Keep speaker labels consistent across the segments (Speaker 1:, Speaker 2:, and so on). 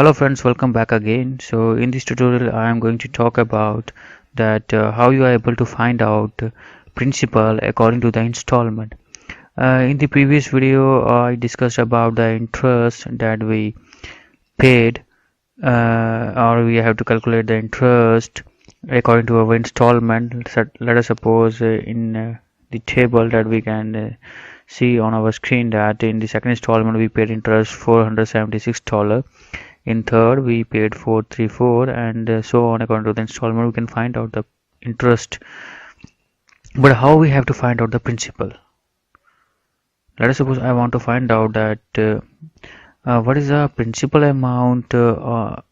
Speaker 1: Hello friends, welcome back again. So in this tutorial I am going to talk about that how you are able to find out principal according to the installment. In the previous video I discussed about the interest that we paid, or we have to calculate the interest according to our installment. Let us suppose in the table that we can see on our screen that in the second installment we paid interest $476, in third we paid 434, and so on. According to the installment we can find out the interest, but how we have to find out the principal? Let us suppose I want to find out that what is the principal amount and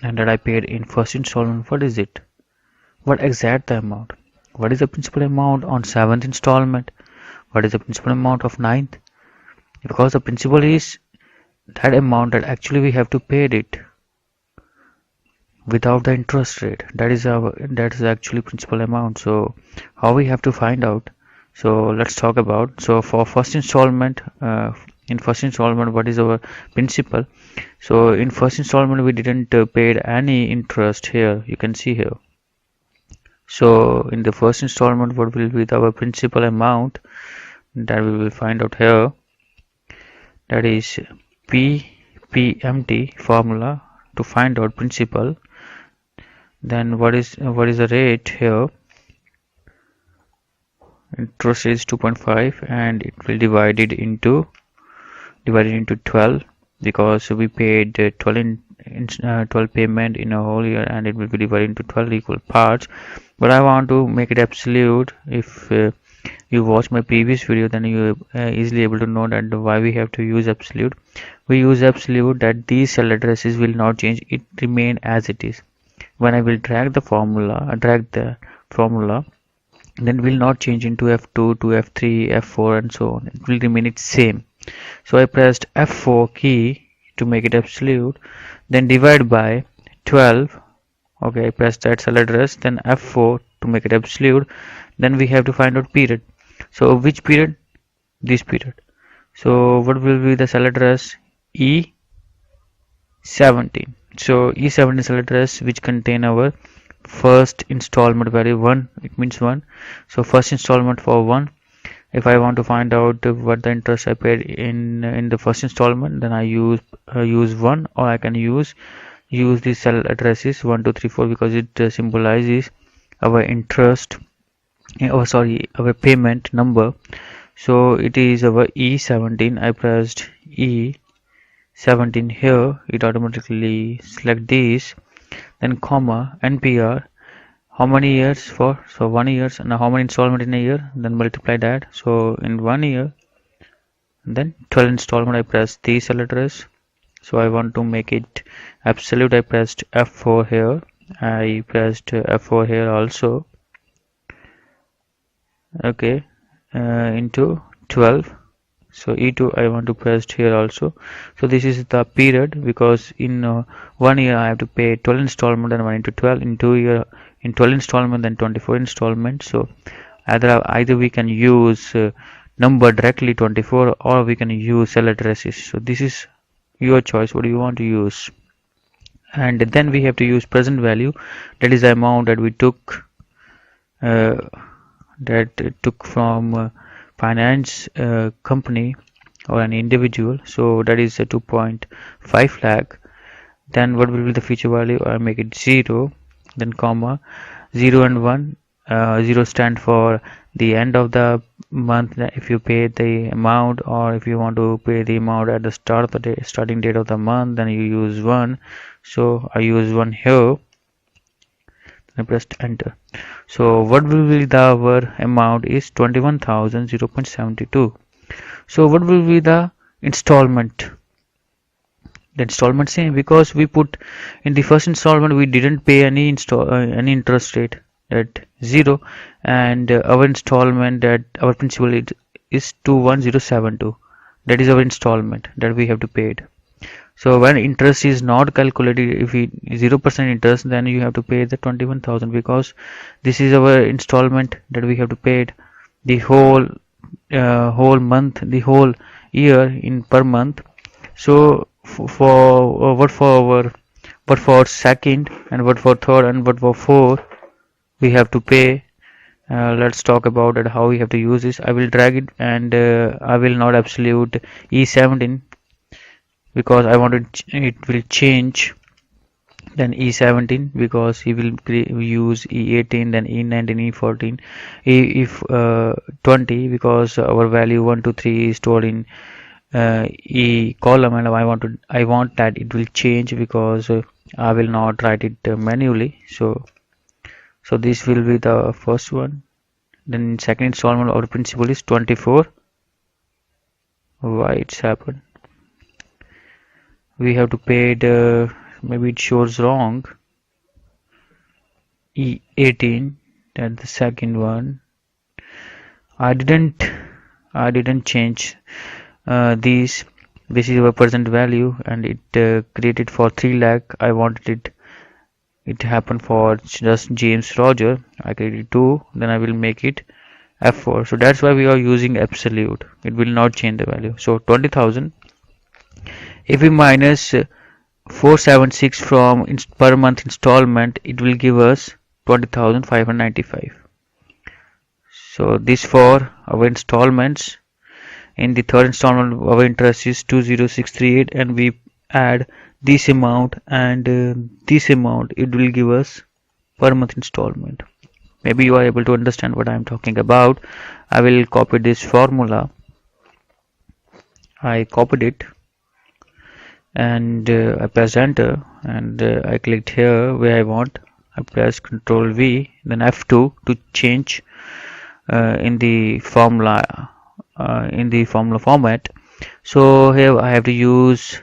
Speaker 1: that I paid in first installment. What is it? What exact the amount? What is the principal amount on seventh installment? What is the principal amount of ninth? Because the principal is that amount that actually we have to pay it without the interest rate. That is actually principal amount. So how we have to find out? So let's talk about. So for first installment, in first installment, what is our principal? So in first installment we didn't paid any interest here. You can see here. So in the first installment, what will be our principal amount? That we will find out here. That is PPMT formula to find out principal. Then what is the rate here? Interest is 2.5, and it will divide it into 12, because we paid 12 payment in a whole year, and it will be divided into 12 equal parts. But I want to make it absolute. If you watch my previous video, then you easily able to know that why we have to use absolute. We use absolute that these cell addresses will not change, it remain as it is. When I will drag the formula, then will not change into F2 to F3, F4 and so on. It will remain its same. So I pressed F4 key to make it absolute, then divide by 12. Okay, I pressed that cell address, then F4 to make it absolute. Then we have to find out period. So which period? This period. So what will be the cell address? E17. So E17 cell address which contain our first installment value 1. It means 1. So first installment for 1. If I want to find out what the interest I paid in the first installment, then I use 1, or I can use the cell addresses 1 2 3 4, because it symbolizes our interest, our payment number. So it is our E17. I pressed E17 here, it automatically select this, then comma NPR. How many years for? So 1 year. And how many installment in a year? Then multiply that. So in 1 year, then 12 installment. I press the cell address. So I want to make it absolute. I pressed F4 here. I pressed F4 here also. Okay, into 12. So E2 I want to press here also. So this is the period, because in 1 year I have to pay 12 installment and 1 into 12. In 2 year, in 12 installment, then 24 installment. So either we can use number directly 24, or we can use cell addresses. So this is your choice, what do you want to use. And then we have to use present value. That is the amount that we took from finance company or an individual. So that is a 2.5 lakh. Then what will be the future value? I make it 0, then comma 0 and 1. 0 stand for the end of the month, if you pay the amount, or if you want to pay the amount at the start of the day, starting date of the month, then you use 1. So I use 1 here. I pressed enter. So what will be our amount is 21,000 0.72. So what will be the installment? The installment same, because we put in the first installment we didn't pay any interest rate at 0, and our installment, that our principal is 21072. That is our installment that we have to pay it. So when interest is not calculated, if we 0% interest, then you have to pay the 21,000, because this is our installment that we have to pay it the whole month, the whole year in per month. So what for second, and what for third, and what for fourth we have to pay. Let's talk about it, how we have to use this. I will drag it, and I will not absolute E17 because I wanted it will change. Then E17 because he will use E18, then E19, E14, if 20 because our value 1 to 3 is stored in E column, and I want that it will change because I will not write it manually. So this will be the first one. Then second installment of the principal is 24. Why it's happened? We have to pay the, maybe it shows wrong, E18, that's the second one. I didn't change these. This is our present value, and it created for 3 lakh. I wanted it happened for just James Roger. I created 2, then I will make it F4. So that's why we are using absolute. It will not change the value. So 20,000. If we minus 476 from per month installment, it will give us 20,595. So this for our installments. In the third installment, our interest is 20638, and we add this amount and this amount. It will give us per month installment. Maybe you are able to understand what I am talking about. I will copy this formula. I copied it, and I press enter, and I clicked here where I want. I press Ctrl V, then F2 to change in the formula format. So here I have to use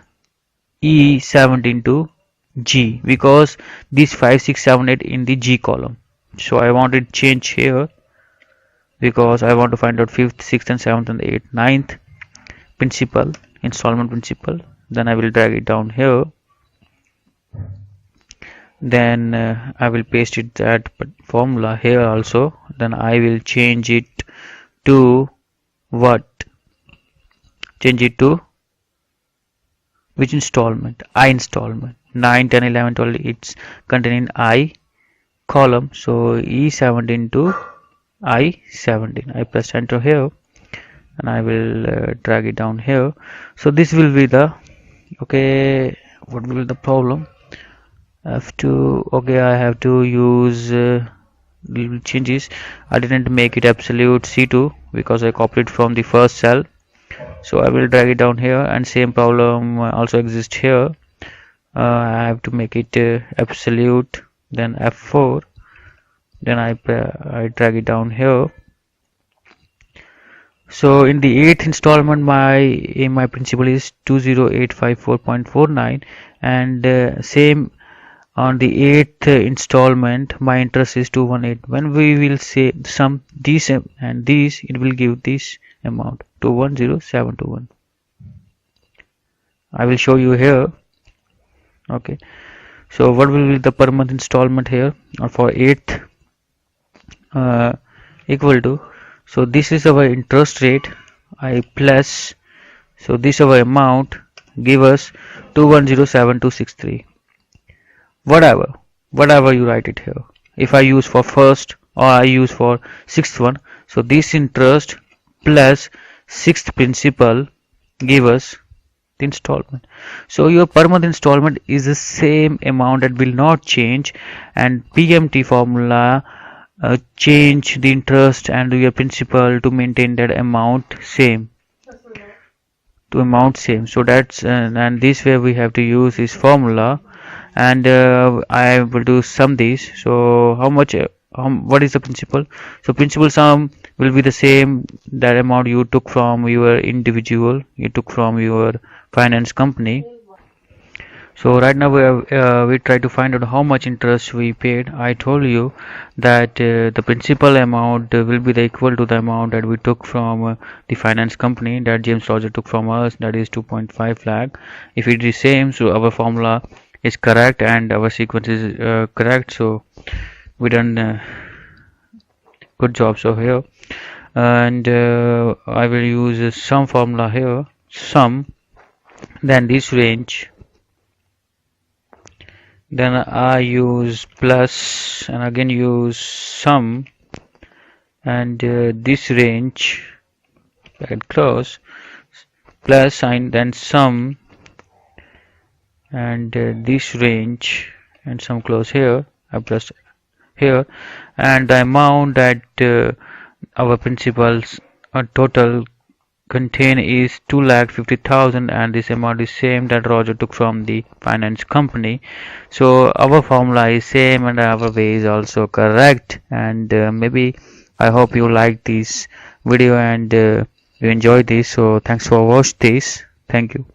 Speaker 1: E17 to G because this 5, 6, 7, 8 in the G column. So I want it change here because I want to find out 5th, 6th, and 7th, and 8th, 9th principal, installment principal. Then I will drag it down here. Then I will paste it that formula here also. Then I will change it to what? Change it to which installment? I installment. 9, 10, 11, 12. It's containing I column. So E17 to I17. I press enter here, and I will drag it down here. So this will be the, okay, what will be the problem? F2. Okay, I have to use little changes. I didn't make it absolute C2 because I copied from the first cell. So I will drag it down here, and same problem also exists here. I have to make it absolute, then F4, then I drag it down here. So in the 8th installment, my principal is 20854.49, and same on the 8th installment my interest is 218. When we will say sum these and these, it will give this amount, 210721. I will show you here. Okay, so what will be the per month installment here for 8th equal to, so this is our interest rate, I plus, so this our amount, give us 2107,263. Whatever you write it here. If I use for first or I use for 6th one, so this interest plus 6th principal give us the installment. So your per month installment is the same amount, that will not change, and PMT formula change the interest and your principal to maintain that amount same. So that's and this way we have to use this formula, and I will do sum these. So how much what is the principal? So principal sum will be the same, that amount you took from your individual, you took from your finance company. So right now we try to find out how much interest we paid. I told you that the principal amount will be the equal to the amount that we took from the finance company, that James Roger took from us, that is 2.5 lakh. If it is same, so our formula is correct and our sequence is correct. So we done good job. So here, and I will use some formula here, sum, then this range, then I use plus and again use sum, and this range bracket close plus sign, then sum, and this range and sum close here, plus here, and the amount that our principals total contain is 2,50,000, and this amount is same that Roger took from the finance company. So our formula is same and our way is also correct. And maybe I hope you like this video and you enjoy this. So thanks for watch this. Thank you.